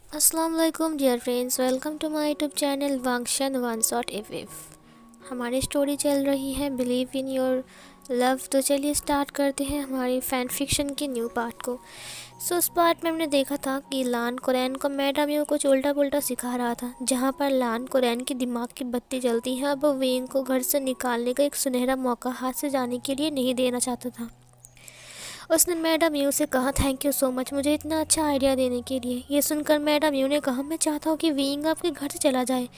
अस्सलाम वालेकुम dear friends, welcome to my YouTube channel वांगशन वन शॉट एफ। हमारी स्टोरी चल रही है बिलीव इन योर लव। तो चलिए स्टार्ट करते हैं हमारी फैन फिक्शन के न्यू पार्ट को। उस पार्ट में हमने देखा था कि लान कुरैन को मैडम यू कुछ उल्टा पुल्टा सिखा रहा था, जहाँ पर लान कुरैन की दिमाग की बत्ती जलती है। अब वो विंग को घर से निकालने का एक सुनहरा मौका हाथ से जाने के लिए नहीं देना चाहता था। उसने मैडम यू से कहा, थैंक यू सो मच मुझे इतना अच्छा आइडिया देने के लिए। ये सुनकर मैडम यू ने कहा, मैं चाहता हूँ कि विंग आपके घर से चला जाए,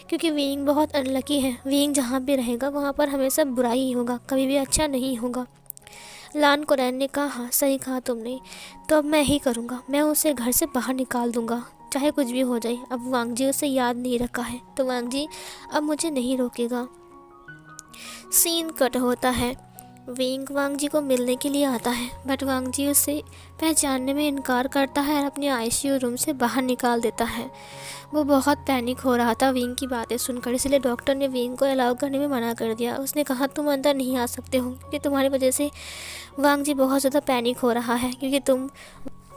क्योंकि विंग बहुत अनलकी है। विंग जहाँ भी रहेगा वहाँ पर हमेशा बुराई ही होगा, कभी भी अच्छा नहीं होगा। लान कुरैन ने कहा, हाँ सही कहा तुमने, तो अब मैं ही करूँगा। मैं उसे घर से बाहर निकाल दूँगा, चाहे कुछ भी हो जाए। अब वांगजी उसे याद नहीं रखा है, तो वांगजी अब मुझे नहीं रोकेगा। सीन कट होता है। विंग वांगजी को मिलने के लिए आता है, बट वांगजी उसे पहचानने में इनकार करता है और अपने आईसीयू रूम से बाहर निकाल देता है। वो बहुत पैनिक हो रहा था विंग की बातें सुनकर, इसलिए डॉक्टर ने विंग को अलाउ करने में मना कर दिया। उसने कहा, तुम अंदर नहीं आ सकते हो, क्योंकि तुम्हारी वजह से वांगजी बहुत ज़्यादा पैनिक हो रहा है, क्योंकि तुम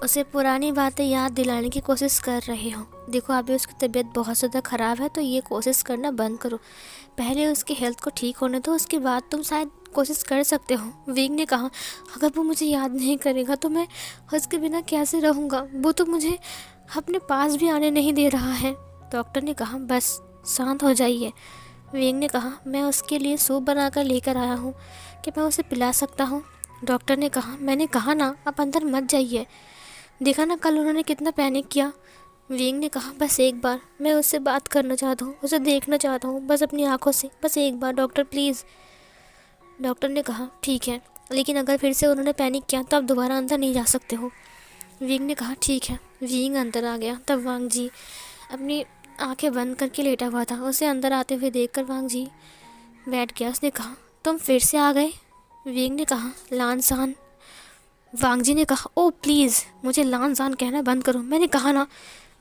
उसे पुरानी बातें याद दिलाने की कोशिश कर रहे हो। देखो अभी उसकी तबीयत बहुत ज़्यादा ख़राब है, तो ये कोशिश करना बंद करो। पहले उसकी हेल्थ को ठीक होने दो, उसके बाद तुम शायद कोशिश कर सकते हो। विंग ने कहा, अगर वो मुझे याद नहीं करेगा तो मैं उसके बिना कैसे रहूँगा? वो तो मुझे अपने पास भी आने नहीं दे रहा है। डॉक्टर ने कहा, बस शांत हो जाइए। विंग ने कहा, मैं उसके लिए सूप बनाकर लेकर आया हूँ, कि मैं उसे पिला सकता हूँ? डॉक्टर ने कहा, मैंने कहा ना आप अंदर मत जाइए। देखा ना कल उन्होंने कितना पैनिक किया। विंग ने कहा, बस एक बार मैं उससे बात करना चाहता हूँ, उसे देखना चाहता हूँ, बस अपनी आंखों से, बस एक बार डॉक्टर प्लीज़। डॉक्टर ने कहा, ठीक है, लेकिन अगर फिर से उन्होंने पैनिक किया तो आप दोबारा अंदर नहीं जा सकते हो। विंग ने कहा, ठीक है। विंग अंदर आ गया। तब वांग जी अपनी आंखें बंद करके लेटा हुआ था। उसे अंदर आते हुए देखकर वांग जी बैठ गया। उसने कहा, तुम फिर से आ गए? विंग ने कहा, लानसान। वांगजी ने कहा, ओ प्लीज़ मुझे लानजान कहना बंद करो। मैंने कहा ना,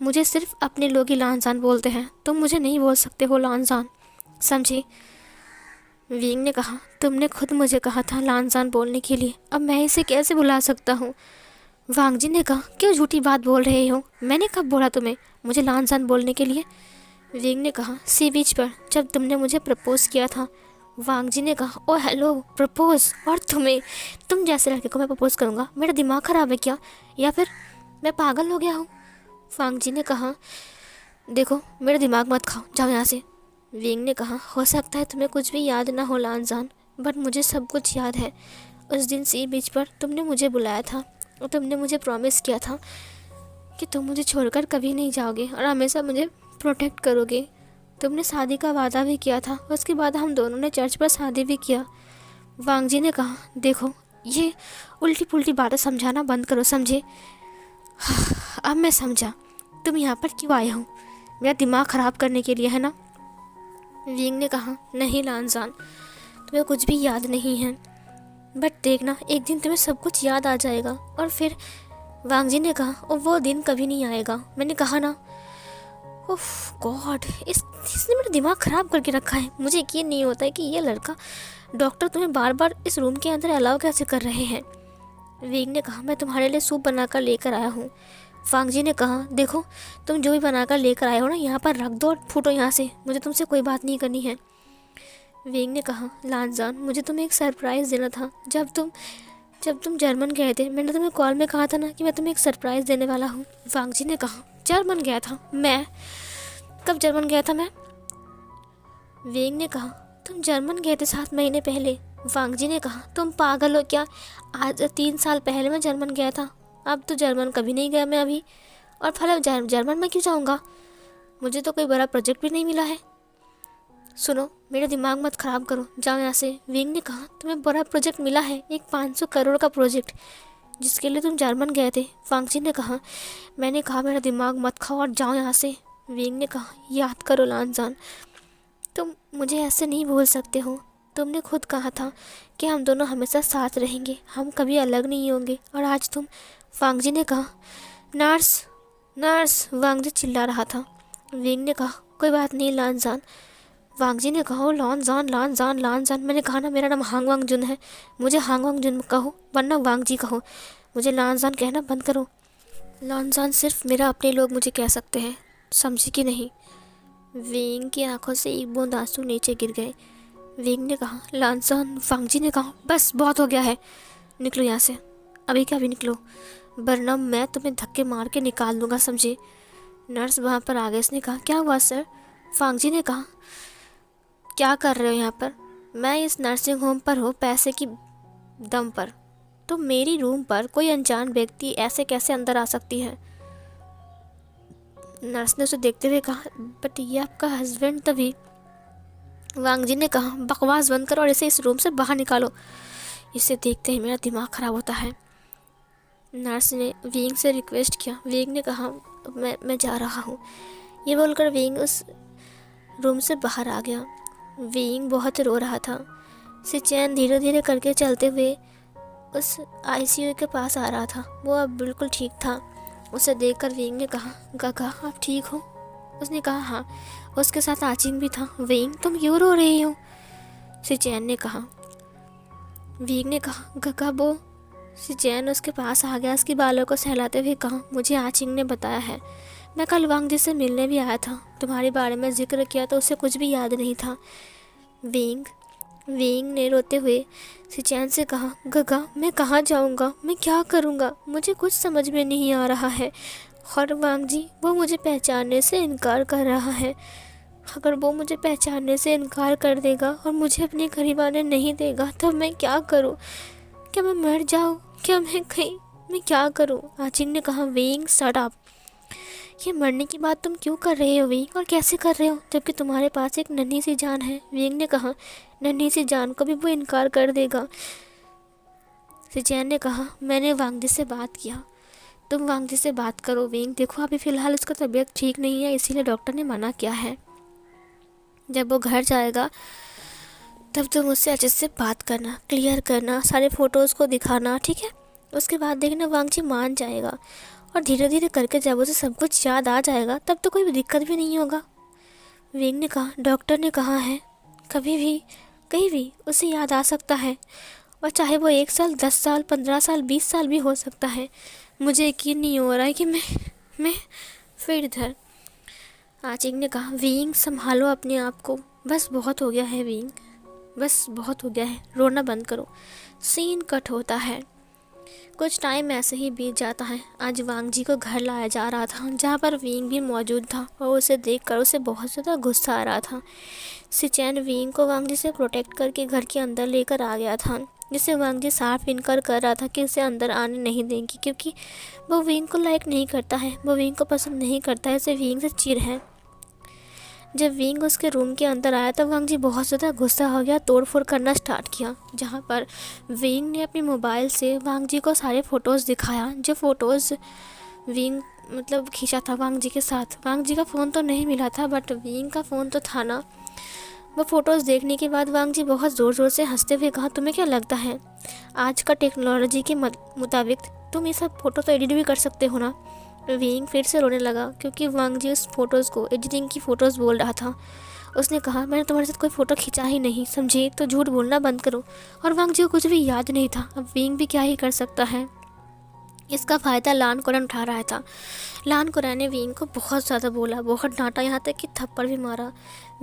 मुझे सिर्फ अपने लोग ही लानजान बोलते हैं, तुम मुझे नहीं बोल सकते हो लानजान, समझे? विंग ने कहा, तुमने खुद मुझे कहा था लानजान बोलने के लिए, अब मैं इसे कैसे बुला सकता हूँ? वांगजी ने कहा, क्यों झूठी बात बोल रहे हो? मैंने कब बोला तुम्हें मुझे लानजान बोलने के लिए? विंग ने कहा, सी बीच पर जब तुमने मुझे प्रपोज़ किया था। वांगजी ने कहा, ओ हेलो, प्रपोज? और तुम जैसे लड़के को मैं प्रपोज करूँगा? मेरा दिमाग ख़राब है क्या, या फिर मैं पागल हो गया हूँ? वांगजी ने कहा, देखो मेरा दिमाग मत खाओ, जाओ यहाँ से। विंग ने कहा, हो सकता है तुम्हें कुछ भी याद ना हो लानजान, बट मुझे सब कुछ याद है। उस दिन सी बीच पर तुमने मुझे बुलाया था और तुमने मुझे प्रॉमिस किया था कि तुम मुझे छोड़कर कभी नहीं जाओगे और हमेशा मुझे प्रोटेक्ट करोगे। तुमने शादी का वादा भी किया था। उसके बाद हम दोनों ने चर्च पर शादी भी किया। वांगजी ने कहा, देखो ये उल्टी पुल्टी बातें समझाना बंद करो, समझे? अब मैं समझा तुम यहाँ पर क्यों आए हो, मेरा दिमाग ख़राब करने के लिए, है ना? विंग ने कहा, नहीं लानजान, तुम्हें कुछ भी याद नहीं है, बट देखना एक दिन तुम्हें सब कुछ याद आ जाएगा। और फिर वांगजी ने कहा, और वो दिन कभी नहीं आएगा, मैंने कहा ना। ओह गॉड, इसने मेरा दिमाग ख़राब करके रखा है। मुझे यकीन नहीं होता है कि ये लड़का डॉक्टर तुम्हें बार बार इस रूम के अंदर अलाउ कैसे कर रहे हैं। विंग ने कहा, मैं तुम्हारे लिए सूप बनाकर लेकर आया हूँ। वांगजी ने कहा, देखो तुम जो भी बनाकर लेकर आए हो ना, यहाँ पर रख दो और फूटो यहाँ से, मुझे तुमसे कोई बात नहीं करनी है। विंग ने कहा, लानजान मुझे तुम्हें एक सरप्राइज़ देना था। जब तुम जर्मन गए थे, मैंने तुम्हें कॉल में कहा था ना कि मैं तुम्हें एक सरप्राइज़ देने वाला हूँ। वांगजी ने कहा, जर्मन गया था मैं? कब जर्मन गया था मैं? विंग ने कहा, तुम जर्मन गए थे 7 महीने पहले। वांगजी ने कहा, तुम पागल हो क्या? आज 3 साल पहले मैं जर्मन गया था, अब तो जर्मन कभी नहीं गया मैं अभी। और भला जर्मन में क्यों जाऊँगा? मुझे तो कोई बड़ा प्रोजेक्ट भी नहीं मिला है। सुनो, मेरा दिमाग मत ख़राब करो, जाओ यहाँ से। विंग ने कहा, तुम्हें बड़ा प्रोजेक्ट मिला है, एक 500 करोड़ का प्रोजेक्ट, जिसके लिए तुम जर्मन गए थे। वांगजी ने कहा, मैंने कहा मेरा दिमाग मत खाओ और जाओ यहाँ से। विंग ने कहा, याद करो लानजान, तुम मुझे ऐसे नहीं भूल सकते हो। तुमने खुद कहा था कि हम दोनों हमेशा साथ रहेंगे, हम कभी अलग नहीं होंगे, और आज तुम। वांगजी ने कहा, नर्स नर्स, वांगजी चिल्ला रहा था। विंग ने कहा, कोई बात नहीं लानजान। वांगजी ने कहा, लानजान लानजान लानजान, मैंने कहा ना मेरा नाम हांग वांग जुन है, मुझे हांग वांग जुन कहो वरना वांगजी कहो, मुझे लानजान कहना बंद करो। लॉन्जॉन सिर्फ मेरा अपने लोग मुझे कह सकते हैं, समझी कि नहीं? विंग की आंखों से एक बूंद आंसू नीचे गिर गए। विंग ने कहा, लॉन्जॉन, वांगजी ने कहा, बस बहुत हो गया है, निकलो यहाँ से, अभी क्या, अभी निकलो, वरना मैं तुम्हें धक्के मार के निकाल दूंगा, समझे? नर्स वहाँ पर आ गए। उसने कहा, क्या हुआ सर? वांगजी ने कहा, क्या कर रहे हो यहाँ पर? मैं इस नर्सिंग होम पर हूँ पैसे की दम पर, तो मेरी रूम पर कोई अनजान व्यक्ति ऐसे कैसे अंदर आ सकती है? नर्स ने उसे देखते हुए कहा, बट ये आपका हस्बैंड। तभी वांगजी ने कहा, बकवास बंद करो और इसे इस रूम से बाहर निकालो, इसे देखते ही मेरा दिमाग खराब होता है। नर्स ने विंग से रिक्वेस्ट किया। विंग ने कहा, मैं जा रहा हूँ। ये बोलकर विंग उस रूम से बाहर आ गया। विंग बहुत रो रहा था। सिचैन धीरे धीरे करके चलते हुए उस आईसीयू के पास आ रहा था। वो अब बिल्कुल ठीक था। उसे देखकर विंग ने कहा, गागा आप ठीक हो? उसने कहा, हाँ। उसके साथ आचिंग भी था। विंग, तुम क्यों रो रही हो? सिचैन ने कहा। विंग ने कहा, गागा वो। सिचैन उसके पास आ गया। उसके बालों को सहलाते हुए कहा, मुझे आचिंग ने बताया है, मैं कल वांगजी से मिलने भी आया था, तुम्हारे बारे में जिक्र किया तो उसे कुछ भी याद नहीं था। विंग ने रोते हुए सिचैन से कहा, गगा मैं कहाँ जाऊँगा, मैं क्या करूँगा, मुझे कुछ समझ में नहीं आ रहा है। और वांगजी, वो मुझे पहचानने से इनकार कर रहा है। अगर वो मुझे पहचानने से इनकार कर देगा और मुझे अपने करीब आने नहीं देगा तो मैं क्या करूँ? क्या मैं मर जाऊँ? क्या मैं क्या करूँ? आचिंग ने कहा, विंग शट अप। ये मरने की बात तुम क्यों कर रहे हो विंग, और कैसे कर रहे हो, जबकि तुम्हारे पास एक नन्ही सी जान है? विंग ने कहा, नन्ही सी जान को भी वो इनकार कर देगा। सिचैन ने कहा, मैंने वांगजी से बात किया, तुम वांगजी से बात करो। विंग, देखो अभी फ़िलहाल उसका तबीयत ठीक नहीं है, इसीलिए डॉक्टर ने मना किया है। जब वो घर जाएगा तब तुम उससे अच्छे से बात करना, क्लियर करना, सारे फ़ोटोज़ को दिखाना, ठीक है? उसके बाद देखना वांगजी मान जाएगा, और धीरे धीरे करके जब उसे सब कुछ याद आ जाएगा तब तो कोई दिक्कत भी नहीं होगा। विंग ने कहा, डॉक्टर ने कहा है कभी भी कहीं भी उसे याद आ सकता है, और चाहे वो 1 साल, 10 साल, 15 साल, 20 साल भी हो सकता है। मुझे यकीन नहीं हो रहा है कि मैं फिर इधर। आचिंग ने कहा, विंग संभालो अपने आप को, बस बहुत हो गया है विंग, बस बहुत हो गया है, रोना बंद करो। सीन कट होता है। कुछ टाइम ऐसे ही बीत जाता है। आज वांगजी को घर लाया जा रहा था, जहाँ पर विंग भी मौजूद था, और उसे देखकर उसे बहुत ज़्यादा गुस्सा आ रहा था। सिचैन विंग को वांगजी से प्रोटेक्ट करके घर के अंदर लेकर आ गया था, जिससे वांगजी साफ इनकार कर रहा था कि उसे अंदर आने नहीं देंगी, क्योंकि वो विंग को लाइक नहीं करता है, वो विंग को पसंद नहीं करता है, उसे विंग से चिढ़ है। जब विंग उसके रूम के अंदर आया तब वांगजी बहुत ज़्यादा गुस्सा हो गया, तोड़फोड़ करना स्टार्ट किया, जहाँ पर विंग ने अपने मोबाइल से वांगजी को सारे फ़ोटोज़ दिखाया, जो फ़ोटोज़ विंग खींचा था वांगजी के साथ। वांगजी का फ़ोन तो नहीं मिला था, बट विंग का फ़ोन तो था ना। वो फ़ोटोज़ देखने के बाद वांगजी बहुत ज़ोर ज़ोर से हंसते हुए कहा, तुम्हें क्या लगता है आज का टेक्नोलॉजी के मुताबिक तुम ये सब फ़ोटो तो एडिट भी कर सकते हो ना? विंग फिर से रोने लगा, क्योंकि वांगजी उस फ़ोटोज़ को एडिटिंग की फ़ोटोज़ बोल रहा था। उसने कहा, मैंने तुम्हारे साथ कोई फ़ोटो खिंचा ही नहीं, समझे? तो झूठ बोलना बंद करो। और वांगजी को कुछ भी याद नहीं था। अब विंग भी क्या ही कर सकता है। इसका फ़ायदा लान कोरन उठा रहा था। लान कोरन ने विंग को बहुत ज़्यादा बोला, बहुत डांटा, यहाँ तक कि थप्पड़ भी मारा।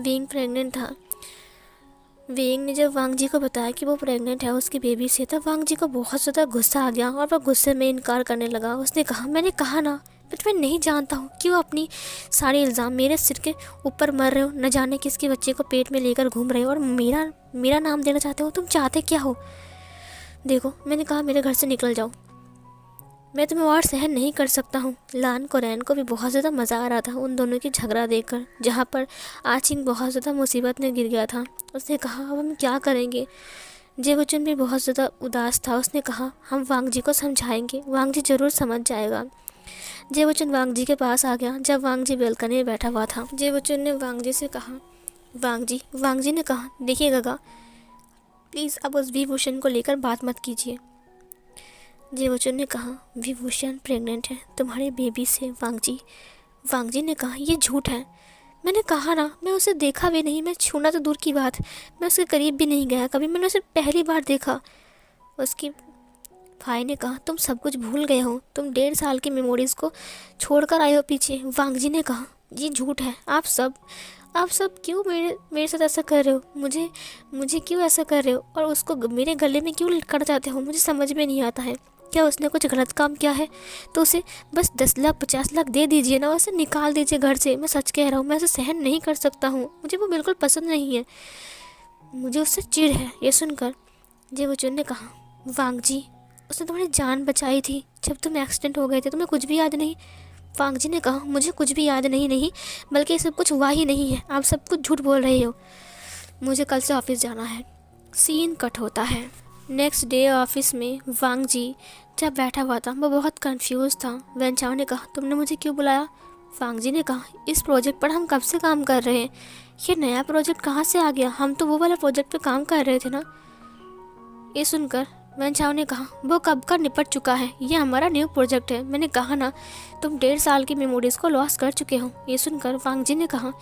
विंग प्रेग्नेंट था। विंग ने जब वांगजी को बताया कि वो प्रेग्नेंट है उसकी बेबी से, तब वांगजी को बहुत ज़्यादा गुस्सा आ गया और वह गुस्से में इनकार करने लगा। उसने कहा, मैंने कहा ना, बट मैं नहीं जानता हूँ क्यों अपनी सारे इल्ज़ाम मेरे सिर के ऊपर मर रहे हो। न जाने किसके बच्चे को पेट में लेकर घूम रहे हो और मेरा नाम देना चाहते हो। तुम चाहते क्या हो? देखो, मैंने कहा मेरे घर से निकल जाओ, मैं तुम्हें और सहन नहीं कर सकता हूँ। लान कोरैन को भी बहुत ज़्यादा मज़ा आ रहा था उन दोनों की झगड़ा देखकर, जहाँ पर आचिंग बहुत ज़्यादा मुसीबत में गिर गया था। उसने कहा, अब हम क्या करेंगे? जेवुचुन भी बहुत ज़्यादा उदास था। उसने कहा, हम वांगजी को समझाएंगे, वांगजी ज़रूर समझ जाएगा। जेवुचुन वांगजी के पास आ गया जब वांगजी बेलकनी में बैठा हुआ था। जेवुचुन ने वांगजी से कहा, वांगजी ने कहा, देखिए गगा, प्लीज़ अब उस विभूषण को लेकर बात मत कीजिए। जेवुचुन ने कहा, विभूषण प्रेग्नेंट है तुम्हारे बेबी से। वांगजी ने कहा, ये झूठ है। मैंने कहा ना, मैं उसे देखा भी नहीं, मैं छूना तो दूर की बात, मैं उसके करीब भी नहीं गया कभी। मैंने उसे पहली बार देखा। उसकी भाई ने कहा, तुम सब कुछ भूल गए हो, तुम 1.5 साल की मेमोरीज़ को छोड़कर आए हो पीछे। वांग जी ने कहा, ये झूठ है। आप सब क्यों मेरे साथ ऐसा कर रहे हो? मुझे क्यों ऐसा कर रहे हो? और उसको मेरे गले में क्यों लटकना चाहते हो? मुझे समझ में नहीं आता है। क्या उसने कुछ गलत काम किया है? तो उसे बस 10 लाख 50 लाख दे दीजिए ना, उसे निकाल दीजिए घर से। मैं सच कह रहा हूँ, मैं उसे सहन नहीं कर सकता हूँ, मुझे वो बिल्कुल पसंद नहीं है, मुझे उससे चिढ़ है। ये सुनकर जे वचन ने कहा, वांग जी, उसने तुम्हारी जान बचाई थी जब तुम एक्सीडेंट हो गए थे, तुम्हें कुछ भी याद नहीं? वांग जी ने कहा, मुझे कुछ भी याद नहीं, बल्कि ये सब कुछ हुआ ही नहीं है, आप सब कुछ झूठ बोल रहे हो। मुझे कल से ऑफिस जाना है। सीन कट होता है। नेक्स्ट डे ऑफिस में वांग जी जब बैठा हुआ था, वो बहुत कंफ्यूज था। वैन चाओ ने कहा, तुमने मुझे क्यों बुलाया? वांग जी ने कहा, इस प्रोजेक्ट पर हम कब से काम कर रहे हैं, ये नया प्रोजेक्ट कहाँ से आ गया? हम तो वो वाला प्रोजेक्ट पे काम कर रहे थे ना। ये सुनकर वैन चाओ ने कहा, वो कब का निपट चुका है, ये हमारा न्यू प्रोजेक्ट है। मैंने कहा ना, तुम 1.5 साल की मेमोरीज को लॉस कर चुके हो। ये सुनकर वांग जी ने कहा,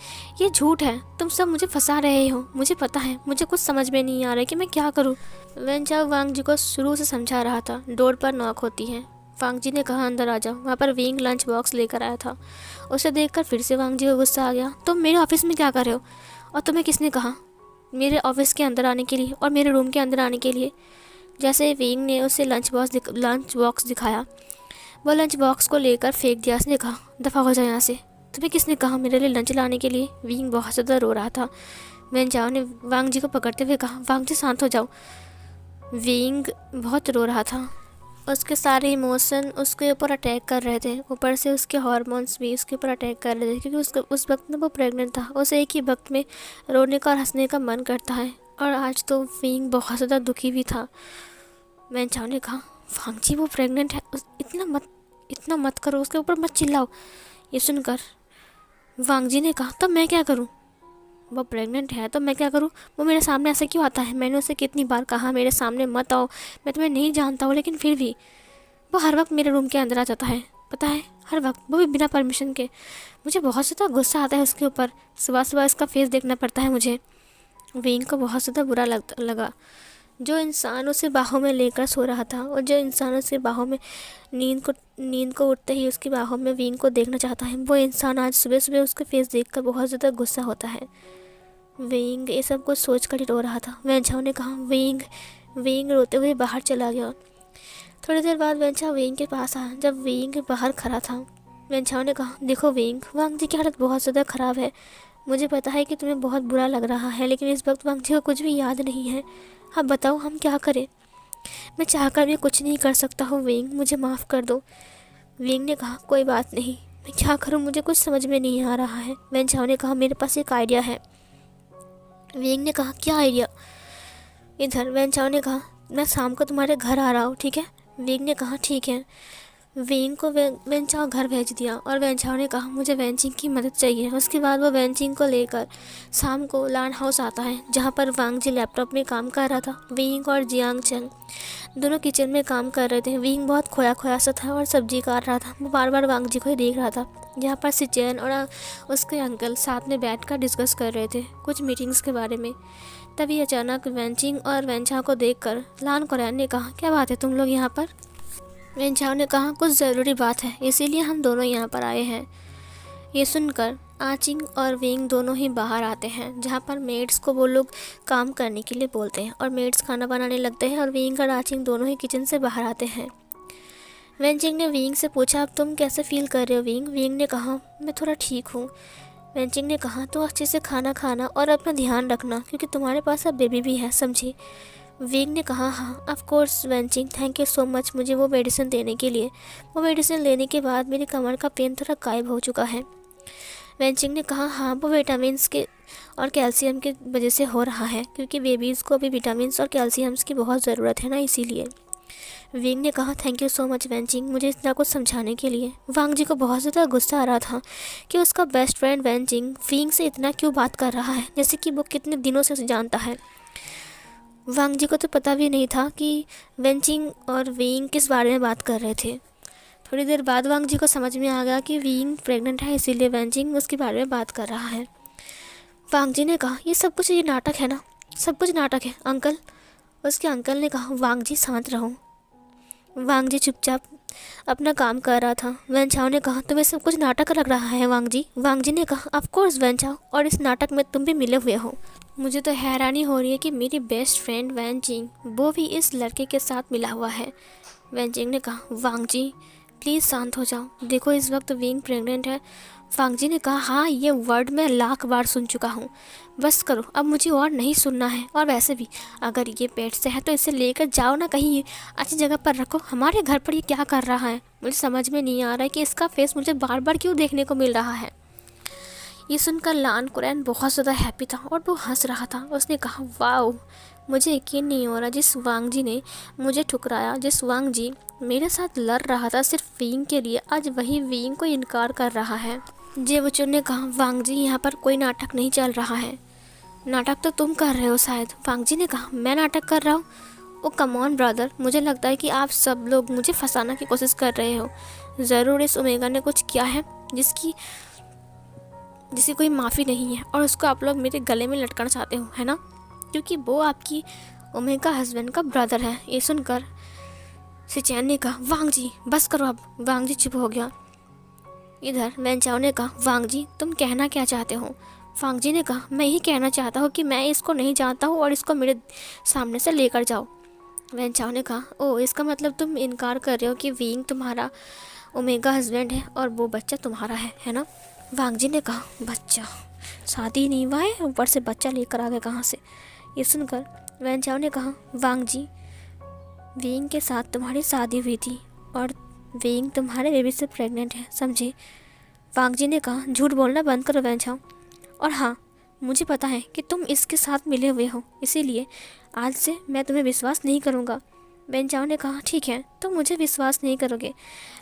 ये झूठ है, तुम सब मुझे फंसा रहे हो, मुझे पता है, मुझे कुछ समझ में नहीं आ रहा है कि मैं क्या करूँ। वैन चाओ वांग जी को शुरू से समझा रहा था। डोर पर नॉक होती है। वांग जी ने कहा, अंदर आ जाओ। वहाँ पर विंग लंच बॉक्स लेकर आया था। उसे देखकर फिर से वांग जी को गुस्सा आ गया। तुम मेरे ऑफिस में क्या कर रहे हो? और तुम्हें किसने कहा मेरे ऑफिस के अंदर आने के लिए और मेरे रूम के अंदर आने के लिए? जैसे विंग ने उसे लंच बॉक्स दिखाया, वो लंच बॉक्स को लेकर फेंक दिया। उसने कहा, दफ़ा हो जाए यहाँ से, तुम्हें किसने कहा मेरे लिए लंच लाने के लिए? विंग बहुत ज़्यादा रो रहा था। वैन चाओ ने वांग जी को पकड़ते हुए कहा, वांग जी शांत हो जाओ। विंग बहुत रो रहा था, उसके सारे इमोशन उसके ऊपर अटैक कर रहे थे, ऊपर से उसके हार्मोन्स भी उसके ऊपर अटैक कर रहे थे, क्योंकि उस वक्त में वो प्रेग्नेंट था। उसे एक ही वक्त में रोने का और हंसने का मन करता है, और आज तो विंग बहुत ज़्यादा दुखी भी था। वैन चाओ ने कहा, वांग जी वो प्रेग्नेंट है, इतना मत करो, उसके ऊपर मत चिल्लाओ। ये सुनकर वांग जी ने कहा, तब मैं क्या करूं? वो प्रेग्नेंट है तो मैं क्या करूं? वो मेरे सामने ऐसे क्यों आता है? मैंने उसे कितनी बार कहा मेरे सामने मत आओ, मैं तुम्हें नहीं जानता हूँ, लेकिन फिर भी वो हर वक्त मेरे रूम के अंदर आ जाता है, पता है, हर वक्त, वो भी बिना परमिशन के। मुझे बहुत ज़्यादा गुस्सा आता है उसके ऊपर, सुबह सुबह इसका फेस देखना पड़ता है मुझे। विंग को बहुत ज़्यादा बुरा लगा। जो इंसान उसे बाहों में लेकर सो रहा था, और जो इंसान उसे बाहों में नींद को उठते ही उसकी बाहों में विंग को देखना चाहता है, वो इंसान आज सुबह सुबह उसका फेस देखकर बहुत ज़्यादा गुस्सा होता है। विंग ये सब कुछ सोच कर ही रो रहा था। वैन चाओ ने कहा, विंग रोते हुए बाहर चला गया। थोड़ी देर बाद वैन चाओ विंग के पास आया। जब विंग बाहर खड़ा था, वैन चाओ ने कहा, देखो विंग, वांग जी की हालत बहुत ज़्यादा ख़राब है। मुझे पता है कि तुम्हें बहुत बुरा लग रहा है, लेकिन इस वक्त वांग जी को कुछ भी याद नहीं है। अब बताओ हम क्या करें? मैं चाहकर भी कुछ नहीं कर सकता हूँ विंग, मुझे माफ़ कर दो। विंग ने कहा, कोई बात नहीं, मैं क्या करूँ, मुझे कुछ समझ में नहीं आ रहा है। वैन चाओ ने कहा, मेरे पास एक आइडिया है। विंग ने कहा, क्या आइडिया? इधर वैन चाओ ने कहा, मैं शाम को तुम्हारे घर आ रहा हूँ, ठीक है? विंग ने कहा, ठीक है। विंग को वैन चाओ घर भेज दिया, और वैन चाओ ने कहा, मुझे वैन चिंग की मदद चाहिए। उसके बाद वो वैन चिंग को लेकर शाम को लान हाउस आता है, जहाँ पर वांग जी लैपटॉप में काम कर रहा था। विंग और जियांग चंग दोनों किचन में काम कर रहे थे। विंग बहुत खोया खोया सा था और सब्जी काट रहा था। वो बार बार वांग जी को ही देख रहा था। जहाँ पर सिचेन और उसके अंकल साथ में बैठकर डिस्कस कर रहे थे कुछ मीटिंग्स के बारे में। तभी अचानक वैन चिंग और वैन चाओ को देखकर लान कोरियन ने कहा, क्या बात है तुम लोग यहाँ पर? वैन चाओ ने कहा, कुछ ज़रूरी बात है, इसीलिए हम दोनों यहाँ पर आए हैं। ये सुनकर आचिंग और विंग दोनों ही बाहर आते हैं, जहाँ पर मेड्स को वो लोग काम करने के लिए बोलते हैं, और मेड्स खाना बनाने लगते हैं, और विंग और आचिंग दोनों ही किचन से बाहर आते हैं। वैनचिंग ने विंग से पूछा, अब तुम कैसे फील कर रहे हो विंग? विंग ने कहा, मैं थोड़ा ठीक हूँ। वैनचिंग ने कहा, तो अच्छे से खाना खाना और अपना ध्यान रखना, क्योंकि तुम्हारे पास अब बेबी भी है, समझी? विंग ने कहा, हाँ ऑफ कोर्स वैनचिंग, थैंक यू सो मच मुझे वो मेडिसिन देने के लिए। वो मेडिसिन लेने के बाद मेरी कमर का पेन थोड़ा गायब हो चुका है। वैनचिंग ने कहा, हाँ वो विटामिन्स के और कैल्शियम की वजह से हो रहा है, क्योंकि बेबीज़ को भी विटामिन्स और कैल्शियम्स की बहुत ज़रूरत है ना, इसीलिए। विंग ने कहा, थैंक यू सो मच वैनचिंग मुझे इतना कुछ समझाने के लिए। वांग जी को बहुत ज़्यादा गुस्सा आ रहा था कि उसका बेस्ट फ्रेंड वैनचिंग विंग से इतना क्यों बात कर रहा है, जैसे कि वो कितने दिनों से उसे जानता है। वांग जी को तो पता भी नहीं था कि वैनचिंग और विंग किस बारे में बात कर रहे थे। थोड़ी देर बाद वांग जी को समझ में आ गया कि विंग प्रेग्नेंट है, इसीलिए वैनचिंग उसके बारे में बात कर रहा है। वांग जी ने कहा, ये सब कुछ ये नाटक है ना, सब कुछ नाटक है अंकल। उसके अंकल ने कहा, वांग जी शांत रहो, वांग जी चुपचाप अपना काम कर रहा था। वैन चाओ ने कहा, तुम्हें सब कुछ नाटक लग रहा है वांग जी। वांग जी ने कहा, ऑफ कोर्स वैन चाओ, और इस नाटक में तुम भी मिले हुए हो। मुझे तो हैरानी हो रही है कि मेरी बेस्ट फ्रेंड वैन जिंग वो भी इस लड़के के साथ मिला हुआ है। वैन जिंग ने कहा, वांग जी प्लीज़ शांत हो जाओ, देखो इस वक्त विंग प्रेग्नेंट है। वांग जी ने कहा, हाँ ये वर्ड मैं लाख बार सुन चुका हूँ, बस करो अब मुझे और नहीं सुनना है। और वैसे भी अगर ये पेट से है तो इसे लेकर जाओ ना, कहीं अच्छी जगह पर रखो। हमारे घर पर ये क्या कर रहा है? मुझे समझ में नहीं आ रहा है कि इसका फेस मुझे बार बार क्यों देखने को मिल रहा है। ये सुनकर लान कुरैन बहुत ज़्यादा हैप्पी था और वो हंस रहा था। उसने कहा, वाओ, मुझे यकीन नहीं हो रहा, जिस वांग जी ने मुझे ठुकराया, जिस वांग जी मेरे साथ लड़ रहा था सिर्फ विंग के लिए, आज वही विंग को इनकार कर रहा है। जेवुचुन ने कहा, वांग जी यहाँ पर कोई नाटक नहीं चल रहा है। नाटक तो तुम कर रहे हो शायद। वांग जी ने कहा, मैं नाटक कर रहा हूँ? ओ कम ऑन ब्रदर, मुझे लगता है कि आप सब लोग मुझे फंसाने की कोशिश कर रहे हो। ज़रूर इस ओमेगा ने कुछ किया है जिसकी कोई माफ़ी नहीं है, और उसको आप लोग मेरे गले में लटकाना चाहते हो, है ना? क्योंकि वो आपकी ओमेगा हस्बैंड का ब्रदर है। ये सुनकर सिचैन ने कहा, वांग जी बस करो अब। वांग जी चुप हो गया। इधर वैन चाओ ने कहा, वांग जी तुम कहना क्या चाहते हो? वांग जी ने कहा, मैं यही कहना चाहता हूँ कि मैं इसको नहीं जानता हूँ और इसको मेरे सामने से लेकर जाओ। वैन चाओ ने कहा, ओ इसका मतलब तुम इनकार कर रहे हो कि विंग तुम्हारा ओमेगा हस्बैंड है और वो बच्चा तुम्हारा है ना? वांग जी ने कहा, बच्चा? शादी नहीं हुआ है, ऊपर से बच्चा लेकर आ गए कहाँ से? ये सुनकर वैन चाओ ने कहा, वांग जी विंग के साथ तुम्हारी शादी हुई थी और विंग तुम्हारे बेबी से प्रेग्नेंट है, समझे? वांग जी ने कहा, झूठ बोलना बंद करो वैन चाओ, और हाँ मुझे पता है कि तुम इसके साथ मिले हुए हो, इसीलिए आज से मैं तुम्हें विश्वास नहीं करूँगा। वैन चाओ ने कहा, ठीक है तुम मुझे विश्वास नहीं करोगे,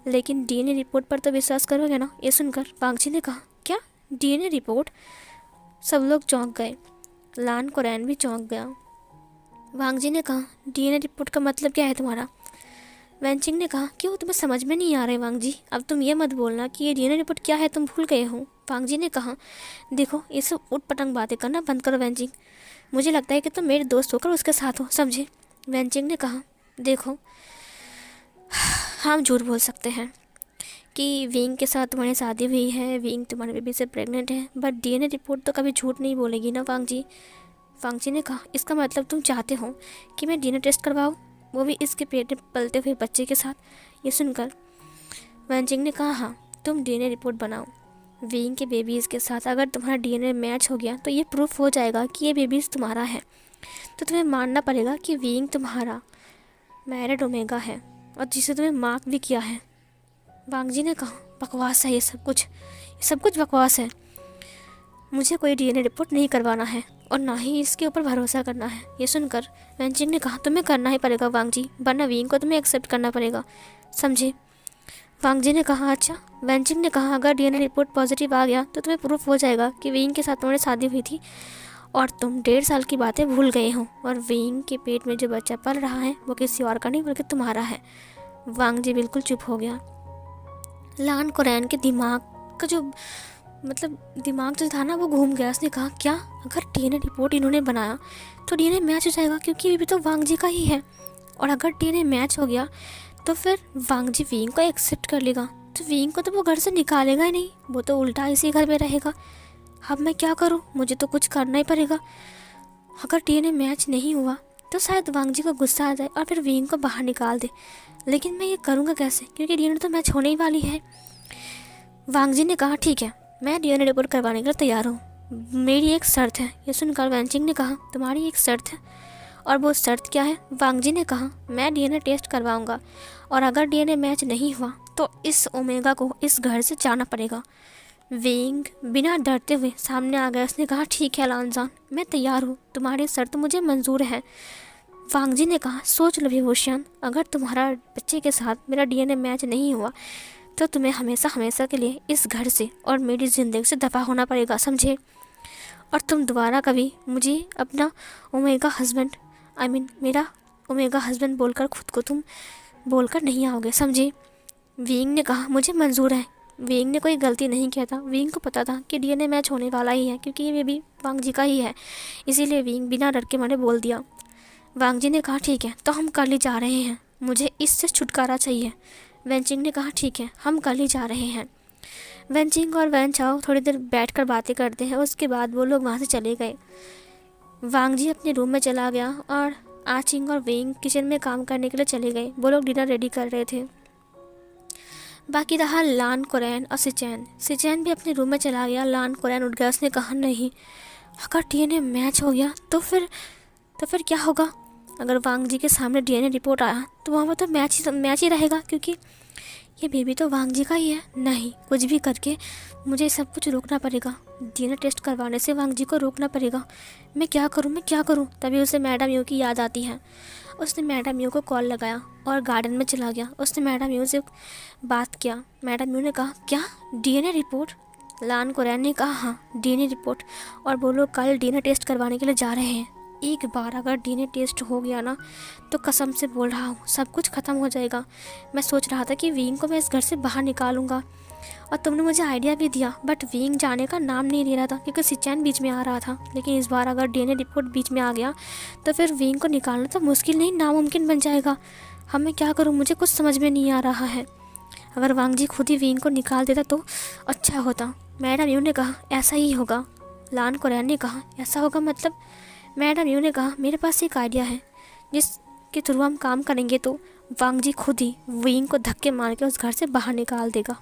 लेकिन डीएनए रिपोर्ट पर तो विश्वास करोगे ना? ये सुनकर वांग जी ने कहा, क्या डीएनए रिपोर्ट? सब लोग चौंक गए। लान कुरैन भी चौंक गया। वांग जी ने कहा, डीएनए रिपोर्ट का मतलब क्या है तुम्हारा? वैन चिंग ने कहा, क्यों तुम्हें समझ में नहीं आ रहा है वांग जी? अब तुम ये मत बोलना कि ये डीएनए रिपोर्ट क्या है तुम भूल गए हो। वांग जी ने कहा, देखो ये सब उठ पटंग बातें करना बंद करो वैन चिंग, मुझे लगता है कि तुम मेरे दोस्त होकर उसके साथ हो, समझे? वैन चिंग ने कहा, देखो हम झूठ बोल सकते हैं कि विंग के साथ तुम्हारी शादी हुई है, विंग तुम्हारे बेबी से प्रेग्नेंट है, बट डीएनए रिपोर्ट तो कभी झूठ नहीं बोलेगी ना वांग जी। वांग जी ने कहा, इसका मतलब तुम चाहते हो कि मैं डीएनए टेस्ट करवाऊँ, वो भी इसके पेट में पलते हुए बच्चे के साथ? ये सुनकर वैन चिंग ने कहा, हाँ तुम डीएनए रिपोर्ट बनाओ विंग के बेबीज़ के साथ। अगर तुम्हारा डीएनए मैच हो गया तो ये प्रूफ हो जाएगा कि ये बेबीज़ तुम्हारा है, तो तुम्हें मानना पड़ेगा कि विंग तुम्हारा मैरिड ओमेगा है और जिसे तुम्हें मार्क भी किया है। वांग जी ने कहा, बकवास है ये सब कुछ बकवास है। मुझे कोई डीएनए रिपोर्ट नहीं करवाना है और ना ही इसके ऊपर भरोसा करना है। ये सुनकर वैन चिंग ने कहा, तुम्हें करना ही पड़ेगा वांग जी, वरना विंग को तुम्हें एक्सेप्ट करना पड़ेगा, समझे? वांग जी ने कहा, अच्छा। वैन चिंग ने कहा, अगर डीएनए रिपोर्ट पॉजिटिव आ गया तो तुम्हें प्रूफ हो जाएगा कि विंग के साथ तुम्हारी शादी हुई थी और तुम 1.5 साल की बातें भूल गए हो, और विंग के पेट में जो बच्चा पल रहा है वो किसी और का नहीं बल्कि तुम्हारा है। वांग जी बिल्कुल चुप हो गया। लान कुरैन के दिमाग का जो दिमाग जो था ना वो घूम गया। उसने कहा, क्या अगर डीएनए रिपोर्ट इन्होंने बनाया तो डीएनए मैच हो जाएगा, क्योंकि ये भी तो वांग जी का ही है, और अगर डीएनए मैच हो गया तो फिर वांग जी विंग को एक्सेप्ट कर लेगा, तो विंग को तो वो घर से निकालेगा ही नहीं, वो तो उल्टा इसी घर में रहेगा। अब मैं क्या करूँ? मुझे तो कुछ करना ही पड़ेगा। अगर डीएनए मैच नहीं हुआ तो शायद वांग जी को गुस्सा आ जाए और फिर विंग को बाहर निकाल दे, लेकिन मैं ये करूँगा कैसे, क्योंकि डीएनए तो मैच होने ही वाली है। वांग जी ने कहा, ठीक है मैं डीएनए रिपोर्ट करवाने के लिए तैयार हूँ, मेरी एक शर्त है। ये सुनकर वैन चिंग ने कहा, तुम्हारी एक शर्त है, और वो शर्त क्या है? वांग जी ने कहा, मैं डीएनए टेस्ट करवाऊँगा और अगर डीएनए मैच नहीं हुआ तो इस ओमेगा को इस घर से जाना पड़ेगा। विंग बिना डरते हुए सामने आ गया। उसने कहा, ठीक है लानजान, मैं तैयार हूँ, तुम्हारी शर्त मुझे मंजूर है। वांग जी ने कहा, सोच लो विभूषण, अगर तुम्हारा बच्चे के साथ मेरा डीएनए मैच नहीं हुआ तो तुम्हें हमेशा हमेशा के लिए इस घर से और मेरी ज़िंदगी से दफा होना पड़ेगा, समझे? और तुम दोबारा कभी मुझे अपना ओमेगा हस्बैंड मेरा ओमेगा हस्बैंड बोलकर खुद को तुम बोलकर नहीं आओगे, समझे? विंग ने कहा, मुझे मंजूर है। विंग ने कोई गलती नहीं किया था, विंग को पता था कि डीएनए मैच होने वाला ही है, क्योंकि ये बेबी वांग जी का ही है, इसीलिए विंग बिना डर के मैंने बोल दिया। वांग जी ने कहा, ठीक है तो हम कल ही जा रहे हैं। मुझे इससे छुटकारा चाहिए। वेंचिंग ने कहा ठीक है, हम कल ही जा रहे हैं। वेंचिंग और वैन चाओ थोड़ी देर बैठकर बातें करते हैं, उसके बाद वो लोग वहाँ से चले गए। वांग जी अपने रूम में चला गया और आचिंग और वेंग किचन में काम करने के लिए चले गए। वो लोग डिनर रेडी कर रहे थे। बाकी रहा लान, कोरैन और सिचैन। सिचैन भी अपने रूम में चला गया। लान कोरैन उठ गया, उसने कहा नहीं, अगर डीएनए मैच हो गया तो फिर क्या होगा? अगर वांग जी के सामने डीएनए रिपोर्ट आया तो वहाँ पर तो मैच ही रहेगा, क्योंकि ये बेबी तो वांग जी का ही है। नहीं, कुछ भी करके मुझे सब कुछ रोकना पड़ेगा। डीएनए टेस्ट करवाने से वांग जी को रोकना पड़ेगा। मैं क्या करूँ? तभी उसे मैडम यू की याद आती है। उसने मैडम यू को कॉल लगाया और गार्डन में चला गया। उसने मैडम यू से बात किया। मैडम यू ने कहा क्या डीएनए रिपोर्ट? लान कोरैन ने कहा हाँ, डीएनए रिपोर्ट, और वो लोग कल डीएनए टेस्ट करवाने के लिए जा रहे हैं। एक बार अगर डीएनए टेस्ट हो गया ना, तो कसम से बोल रहा हूँ सब कुछ ख़त्म हो जाएगा। मैं सोच रहा था कि विंग को मैं इस घर से बाहर निकालूंगा, और तुमने मुझे आइडिया भी दिया, बट विंग जाने का नाम नहीं ले रहा था क्योंकि सिचैन बीच में आ रहा था। लेकिन इस बार अगर डीएनए रिपोर्ट बीच में आ गया तो फिर विंग को निकालना तो मुश्किल नहीं, नामुमकिन बन जाएगा। अब मैं क्या करूँ, मुझे कुछ समझ में नहीं आ रहा है। अगर वांग जी खुद ही विंग को निकाल देता तो अच्छा होता। मैडम यू ने कहा ऐसा ही होगा। लान कोरैन ने कहा ऐसा होगा मतलब? मैडम यू ने कहा मेरे पास एक आइडिया है जिसके थ्रू हम काम करेंगे तो वांग जी खुद ही विंग को धक्के मार के उस घर से बाहर निकाल देगा।